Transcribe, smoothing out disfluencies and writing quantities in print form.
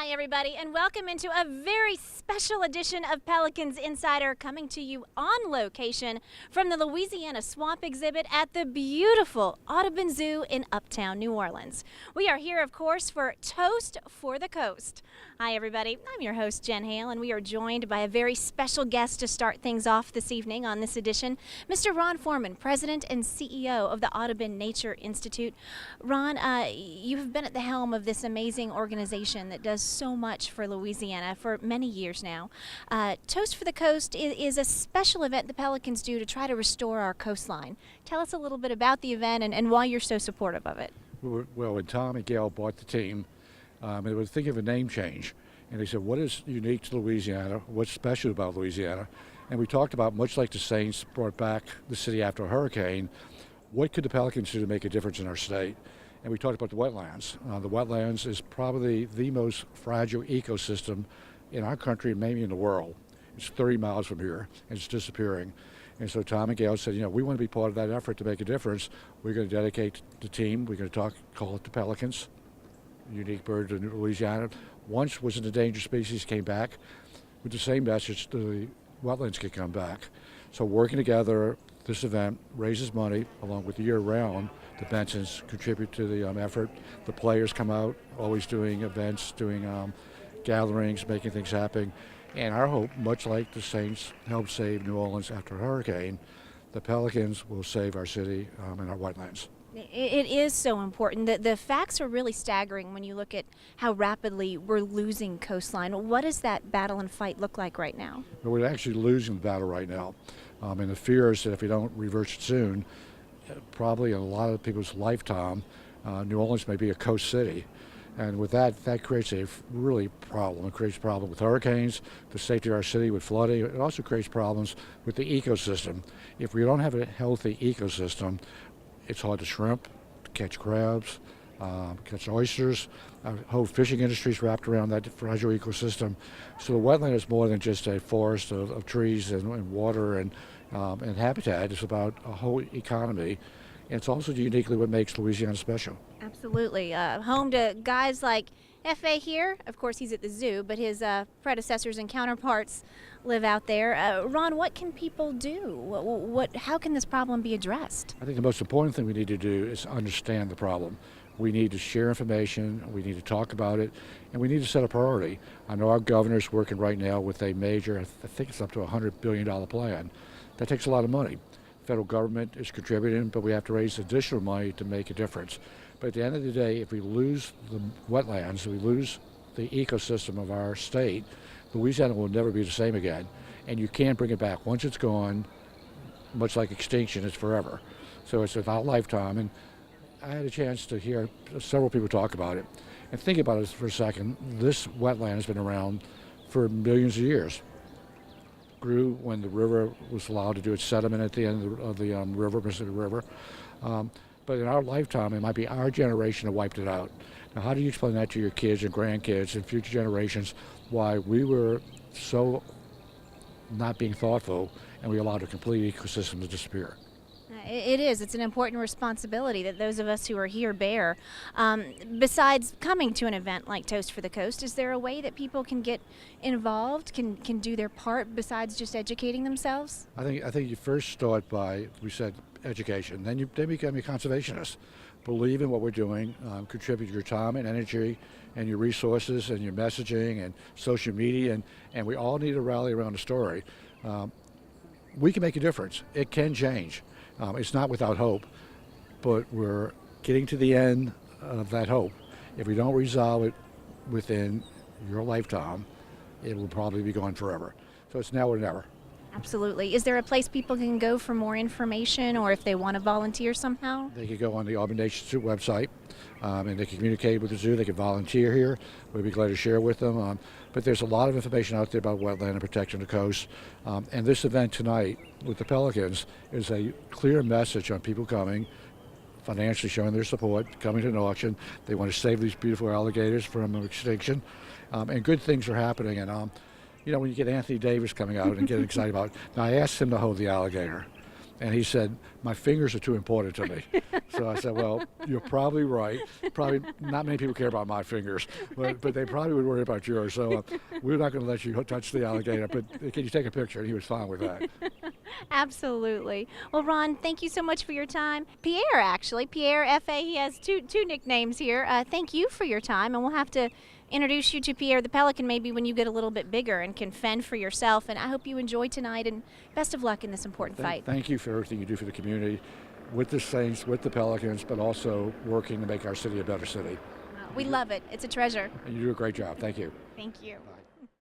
Hi, everybody, and welcome into a very special edition of Pelicans Insider, coming to you on location from the Louisiana Swamp exhibit at the beautiful Audubon Zoo in Uptown New Orleans. We are here, of course, for Toast for the Coast. Hi, everybody. I'm your host, Jen Hale, and we are joined by a very special guest to start things off this evening on this edition, Mr. Ron Forman, President and CEO of the Audubon Nature Institute. Ron, you have been at the helm of this amazing organization that does so much for Louisiana for many years now. Toast for the Coast is a special event the Pelicans do to try to restore our coastline. Tell us a little bit about the event and why you're so supportive of it. Well, when Tom and Gail bought the team, they were thinking of a name change. And they said, what is unique to Louisiana? What's special about Louisiana? And we talked about, much like the Saints brought back the city after a hurricane, what could the Pelicans do to make a difference in our state? And we talked about the wetlands. The wetlands is probably the most fragile ecosystem in our country, maybe in the world. It's 30 miles from here, and it's disappearing. And so Tom and Gail said, we want to be part of that effort to make a difference. We're going to dedicate the team. We're going to call it the Pelicans, unique bird in Louisiana. Once was an endangered species, came back with the same message, the wetlands could come back. So working together, this event raises money along with year-round. The Bensons contribute to the effort. The players come out, always doing events, doing gatherings, making things happen. And our hope, much like the Saints helped save New Orleans after a hurricane, the Pelicans will save our city and our wetlands. It is so important. The facts are really staggering when you look at how rapidly we're losing coastline. What does that battle and fight look like right now? Well, we're actually losing the battle right now. And the fear is that if we don't reverse it soon, probably in a lot of people's lifetime, New Orleans may be a coast city. And with that creates a really problem. It creates a problem with hurricanes, the safety of our city with flooding. It also creates problems with the ecosystem. If we don't have a healthy ecosystem, it's hard to shrimp, to catch crabs, catch oysters. Our whole fishing industry is wrapped around that fragile ecosystem. So the wetland is more than just a forest of trees and water and habitat. It's about a whole economy. And it's also uniquely what makes Louisiana special. Absolutely. Home to guys like F.A. here. Of course, he's at the zoo, but his predecessors and counterparts live out there. Ron, what can people do? How can this problem be addressed? I think the most important thing we need to do is understand the problem. We need to share information, we need to talk about it, and we need to set a priority. I know our governor's working right now with a major, I think it's up to $100 billion plan. That takes a lot of money. The federal government is contributing, but we have to raise additional money to make a difference. But at the end of the day, if we lose the wetlands, we lose the ecosystem of our state, Louisiana will never be the same again. And you can't bring it back. Once it's gone, much like extinction, it's forever. So it's without lifetime. And I had a chance to hear several people talk about it. And think about it for a second. This wetland has been around for millions of years. Grew when the river was allowed to do its sediment at the end of the river, Mississippi River. But in our lifetime, it might be our generation that wiped it out. Now, how do you explain that to your kids and grandkids and future generations, why we were so not being thoughtful and we allowed a complete ecosystem to disappear? It is. It's an important responsibility that those of us who are here bear. Besides coming to an event like Toast for the Coast, is there a way that people can get involved, can do their part besides just educating themselves? I think you first start by, we said, education. Then you become a conservationist. Believe in what we're doing, contribute your time and energy and your resources and your messaging and social media, and we all need to rally around a story. We can make a difference. It can change. It's not without hope, but we're getting to the end of that hope. If we don't resolve it within your lifetime, it will probably be gone forever. So it's now or never. Absolutely. Is there a place people can go for more information, or if they want to volunteer somehow? They can go on the Audubon Nature Institute website, and they can communicate with the zoo. They can volunteer here. We'd be glad to share with them. But there's a lot of information out there about wetland and protecting the coast. And this event tonight with the Pelicans is a clear message on people coming, financially showing their support, coming to an auction. They want to save these beautiful alligators from extinction. And good things are happening. And when you get Anthony Davis coming out and getting excited about it. Now, I asked him to hold the alligator. And he said, my fingers are too important to me. So I said, well, you're probably right. Probably not many people care about my fingers, but they probably would worry about yours. So we're not going to let you touch the alligator, but can you take a picture? And he was fine with that. Absolutely. Well, Ron, thank you so much for your time. Pierre, actually, Pierre F.A., he has two nicknames here. Thank you for your time, and we'll have to introduce you to Pierre the Pelican maybe when you get a little bit bigger and can fend for yourself. And I hope you enjoy tonight, and best of luck in this important fight. Thank you for everything you do for the community, with the Saints, with the Pelicans, but also working to make our city a better city. We love it. It's a treasure. And you do a great job. Thank you. Thank you. Bye.